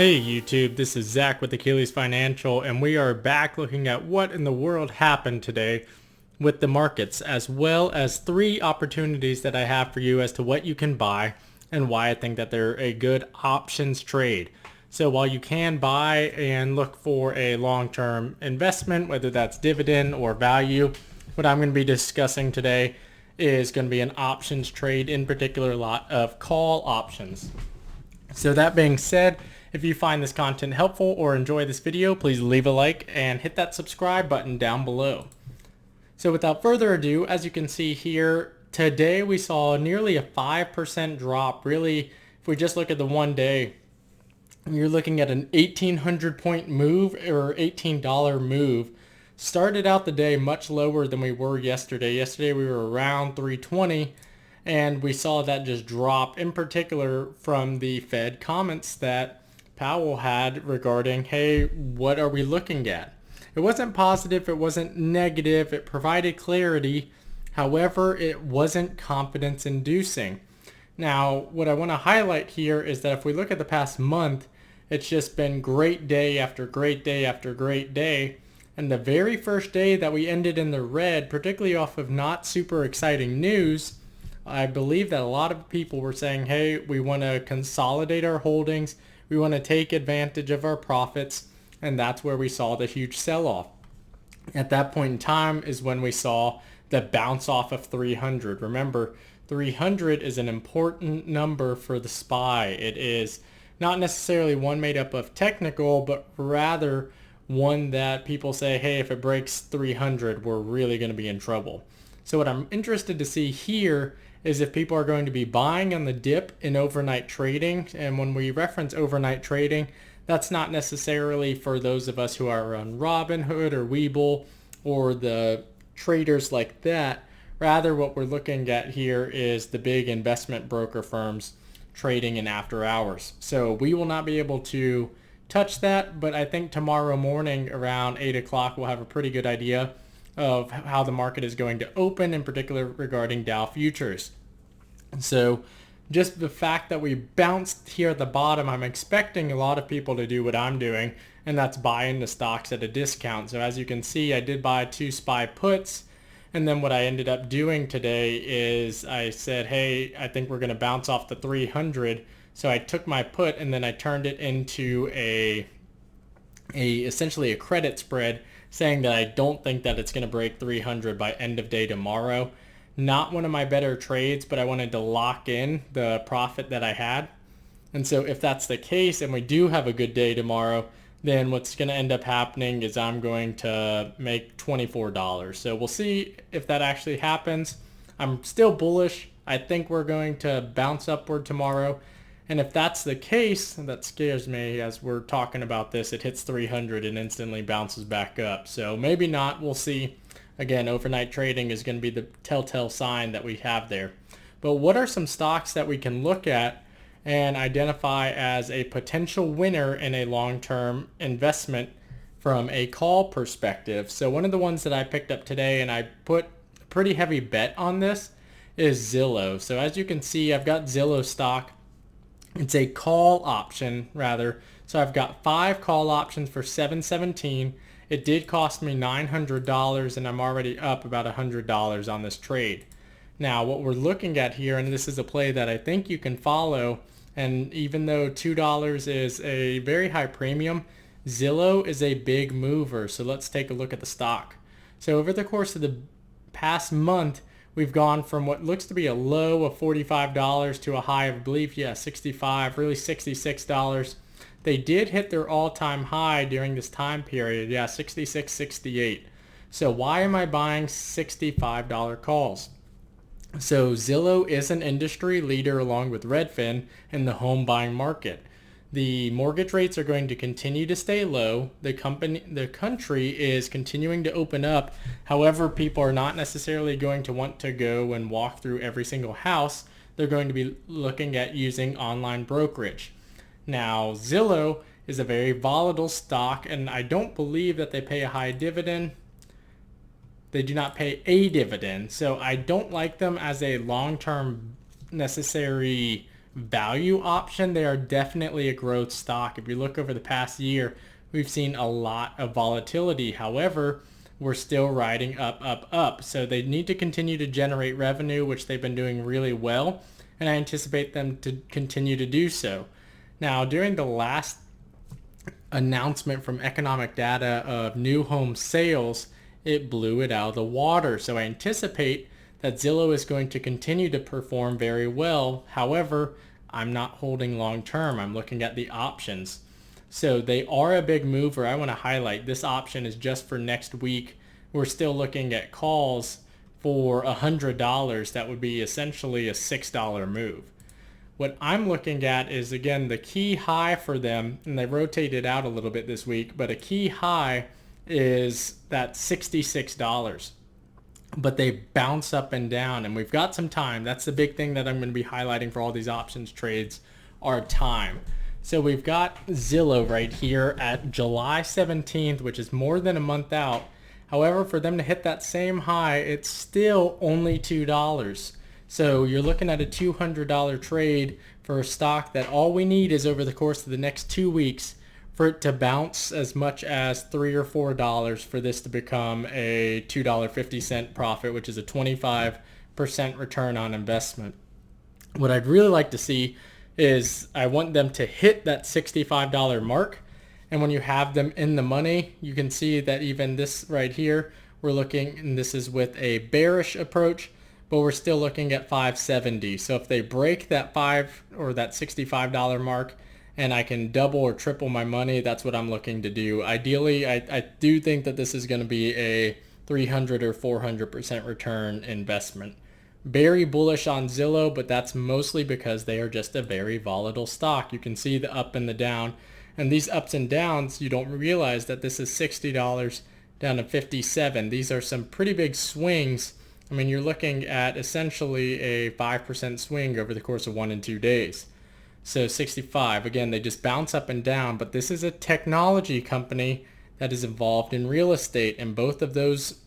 Hey YouTube, this is Zach with Achilles Financial, and we are back looking at what in the world happened today with the markets, as well as 3 opportunities that I have for you as to what you can buy and why I think that they're a good options trade. So while you can buy and look for a long-term investment, whether that's dividend or value, what I'm going to be discussing today is going to be an options trade, in particular a lot of call options. So that being said, if you find this content helpful or enjoy this video, please leave a like and hit that subscribe button down below. So without further ado, as you can see here, today we saw nearly a 5% drop. Really, if we just look at the one day, you're looking at an 1,800 point move or $18 move. Started out the day much lower than we were yesterday. Yesterday we were around 320. And we saw that just drop, in particular from the Fed comments that Powell had regarding, hey, what are we looking at? It wasn't positive, it wasn't negative, it provided clarity. However, it wasn't confidence inducing. Now, what I want to highlight here is that if we look at the past month, it's just been great day after great day after great day. And the very first day that we ended in the red, particularly off of not super exciting news, I believe that a lot of people were saying, hey, we want to consolidate our holdings. We want to take advantage of our profits. And that's where we saw the huge sell-off. At that point in time is when we saw the bounce off of 300. Remember, 300 is an important number for the SPY. It is not necessarily one made up of technical, but rather one that people say, hey, if it breaks 300, we're really going to be in trouble. So what I'm interested to see here is if people are going to be buying on the dip in overnight trading. And when we reference overnight trading, that's not necessarily for those of us who are on Robinhood or Webull or the traders like that. Rather, what we're looking at here is the big investment broker firms trading in after hours. So we will not be able to touch that, but I think tomorrow morning around 8 o'clock we'll have a pretty good idea of how the market is going to open, in particular regarding Dow futures. So just the fact that we bounced here at the bottom, I'm expecting a lot of people to do what I'm doing, and that's buying the stocks at a discount. So as you can see, I did buy 2 SPY puts, and then what I ended up doing today is I said, hey, I think we're going to bounce off the 300. So I took my put and then I turned it into essentially a credit spread, saying that I don't think that it's going to break 300 by end of day tomorrow. Not one of my better trades, but I wanted to lock in the profit that I had. And so if that's the case and we do have a good day tomorrow, then what's going to end up happening is I'm going to make $24. So we'll see if that actually happens. I'm still bullish. I think we're going to bounce upward tomorrow. And if that's the case, that scares me as we're talking about this. It hits 300 and instantly bounces back up. So maybe not. We'll see. Again, overnight trading is going to be the telltale sign that we have there. But what are some stocks that we can look at and identify as a potential winner in a long-term investment from a call perspective? So one of the ones that I picked up today, and I put a pretty heavy bet on this, is Zillow. So as you can see, I've got Zillow stock. It's a call option rather. So I've got 5 call options for $7.17. It did cost me $900 and I'm already up about $100 on this trade. Now what we're looking at here, and this is a play that I think you can follow, and even though $2 is a very high premium, Zillow is a big mover. So let's take a look at the stock. So over the course of the past month, we've gone from what looks to be a low of $45 to a high of, I believe, $65, really $66. They did hit their all-time high during this time period, $66, $68. So why am I buying $65 calls? So Zillow is an industry leader along with Redfin in the home buying market. The mortgage rates are going to continue to stay low. The country is continuing to open up. However, people are not necessarily going to want to go and walk through every single house. They're going to be looking at using online brokerage. Now, Zillow is a very volatile stock, and I don't believe that they pay a high dividend. They do not pay a dividend, so I don't like them as a long-term necessary value option, they are definitely a growth stock. If you look over the past year, we've seen a lot of volatility. However, we're still riding up, up, up. So they need to continue to generate revenue, which they've been doing really well, and I anticipate them to continue to do so. Now, during the last announcement from economic data of new home sales, it blew it out of the water. So I anticipate that Zillow is going to continue to perform very well. However, I'm not holding long term. I'm looking at the options. So they are a big mover. I want to highlight this option is just for next week. We're still looking at calls for $100. That would be essentially a $6 move. What I'm looking at is, again, the key high for them, and they rotated out a little bit this week, but a key high is that $66. But they bounce up and down, and we've got some time. That's the big thing that I'm going to be highlighting for all these options trades, are time. So we've got Zillow right here at July 17th, which is more than a month out. However, for them to hit that same high, it's still only $2. So you're looking at a $200 trade for a stock that all we need is over the course of the next 2 weeks for it to bounce as much as $3 or $4 for this to become a $2.50 profit, which is a 25% return on investment. What I'd really like to see is I want them to hit that $65 mark. And when you have them in the money, you can see that even this right here, we're looking, and this is with a bearish approach, but we're still looking at 570. So if they break that $65 mark and I can double or triple my money, that's what I'm looking to do. Ideally, I do think that this is going to be a 300 or 400% return investment. Very bullish on Zillow, but that's mostly because they are just a very volatile stock. You can see the up and the down, and these ups and downs, you don't realize that this is $60 down to $57. These are some pretty big swings. I mean, you're looking at essentially a 5% swing over the course of 1 and 2 days. So 65, again, they just bounce up and down, but this is a technology company that is involved in real estate, and both of those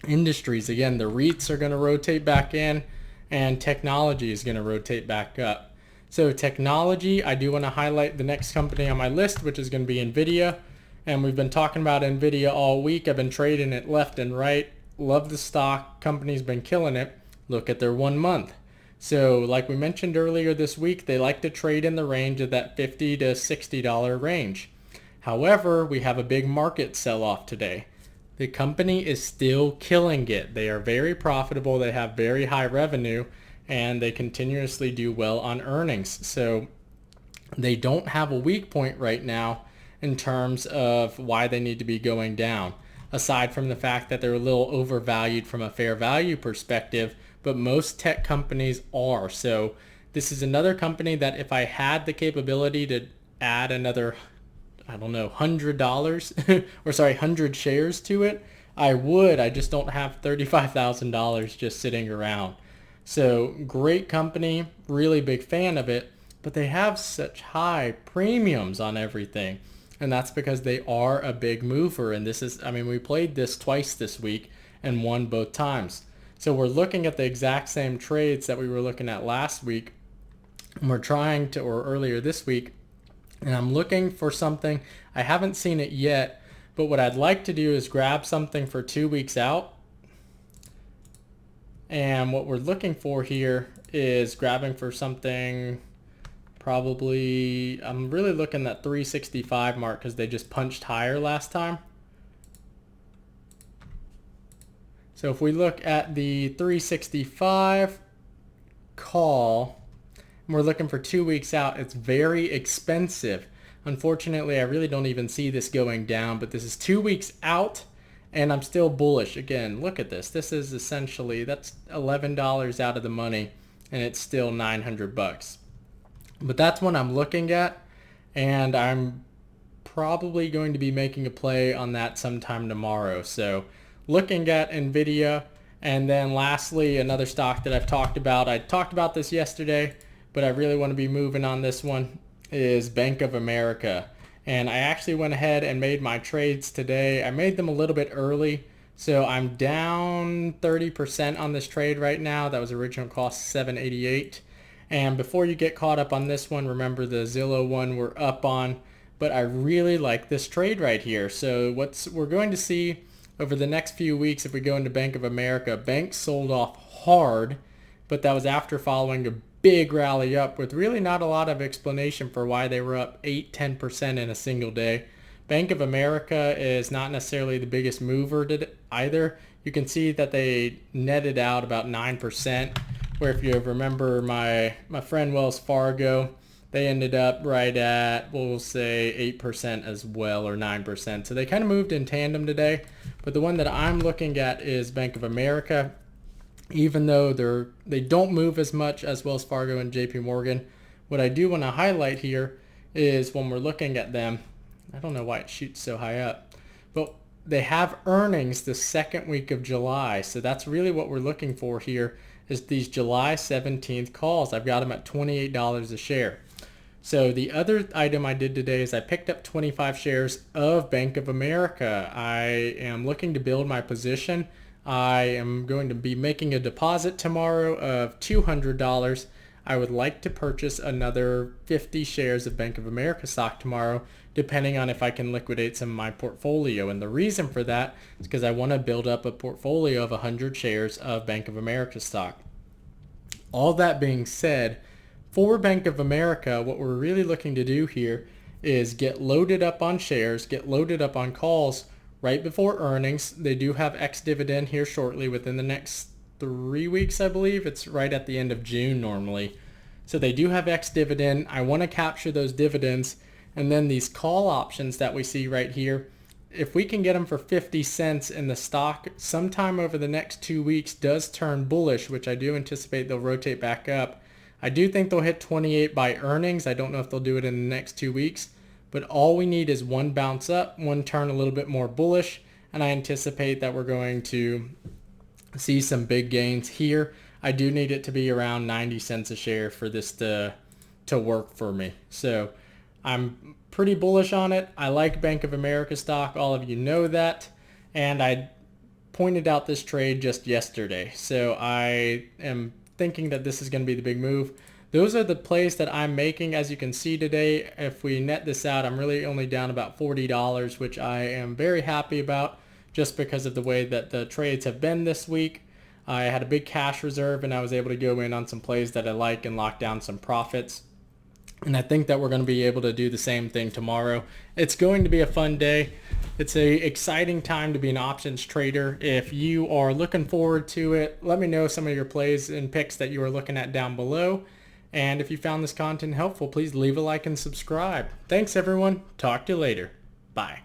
industries, again, the REITs are going to rotate back in and technology is going to rotate back up. So technology, I do want to highlight the next company on my list, which is going to be NVIDIA. And we've been talking about NVIDIA all week. I've been trading it left and right. Love the stock. Company's been killing it. Look at their 1 month. So like we mentioned earlier this week, they like to trade in the range of that $50 to $60 range. However, we have a big market sell-off today. The company is still killing it. They are very profitable. They have very high revenue, and they continuously do well on earnings. So they don't have a weak point right now in terms of why they need to be going down, aside from the fact that they're a little overvalued from a fair value perspective, but most tech companies are. So this is another company that if I had the capability to add another, I don't know, $100 or 100 shares to it, I would. I just don't have $35,000 just sitting around. So great company, really big fan of it, but they have such high premiums on everything. And that's because they are a big mover. And this is, I mean, we played this twice this week and won both times. So we're looking at the exact same trades that we were looking at last week. And we're trying to, or earlier this week, and I'm looking for something. I haven't seen it yet, but what I'd like to do is grab something for 2 weeks out. And what we're looking for here is grabbing for something probably, I'm really looking at 365 mark because they just punched higher last time. So if we look at the 365 call, and we're looking for 2 weeks out, it's very expensive. Unfortunately, I really don't even see this going down, but this is 2 weeks out and I'm still bullish. Again, look at this. This is essentially, that's $11 out of the money and it's still 900 bucks. But that's what I'm looking at, and I'm probably going to be making a play on that sometime tomorrow. So looking at NVIDIA, and then lastly, another stock that I've talked about. I talked about this yesterday, but I really want to be moving on this one, is Bank of America. And I actually went ahead and made my trades today. I made them a little bit early, so I'm down 30% on this trade right now. That was original cost $7.88. And before you get caught up on this one, remember the Zillow one we're up on, but I really like this trade right here. So we're going to see over the next few weeks, if we go into Bank of America, banks sold off hard, but that was after following a big rally up with really not a lot of explanation for why they were up 8-10% in a single day. Bank of America is not necessarily the biggest mover either. You can see that they netted out about 9%, where if you remember my friend Wells Fargo, they ended up right at, we'll say 8% as well, or 9%. So they kind of moved in tandem today. But the one that I'm looking at is Bank of America. Even though they don't move as much as Wells Fargo and JP Morgan, what I do want to highlight here is when we're looking at them, I don't know why it shoots so high up, but they have earnings the second week of July. So that's really what we're looking for here, is these July 17th calls. I've got them at $28 a share. So the other item I did today is I picked up 25 shares of Bank of America. I am looking to build my position. I am going to be making a deposit tomorrow of $200. I would like to purchase another 50 shares of Bank of America stock tomorrow, depending on if I can liquidate some of my portfolio. And the reason for that is because I want to build up a portfolio of 100 shares of Bank of America stock. All that being said, for Bank of America, what we're really looking to do here is get loaded up on shares, get loaded up on calls right before earnings. They do have ex-dividend here shortly within the next 3 weeks, I believe. It's right at the end of June normally. So they do have ex-dividend. I want to capture those dividends. And then these call options that we see right here, if we can get them for 50 cents and the stock sometime over the next 2 weeks does turn bullish, which I do anticipate they'll rotate back up. I do think they'll hit 28 by earnings. I don't know if they'll do it in the next 2 weeks, but all we need is one bounce up, one turn a little bit more bullish, and I anticipate that we're going to see some big gains here. I do need it to be around 90 cents a share for this to work for me. So I'm pretty bullish on it. I like Bank of America stock. All of you know that. And I pointed out this trade just yesterday. So I am thinking that this is going to be the big move. Those are the plays that I'm making. As you can see today, if we net this out, I'm really only down about $40, which I am very happy about just because of the way that the trades have been this week. I had a big cash reserve and I was able to go in on some plays that I like and lock down some profits. And I think that we're going to be able to do the same thing tomorrow. It's going to be a fun day. It's an exciting time to be an options trader. If you are looking forward to it, let me know some of your plays and picks that you are looking at down below. And if you found this content helpful, please leave a like and subscribe. Thanks everyone. Talk to you later. Bye.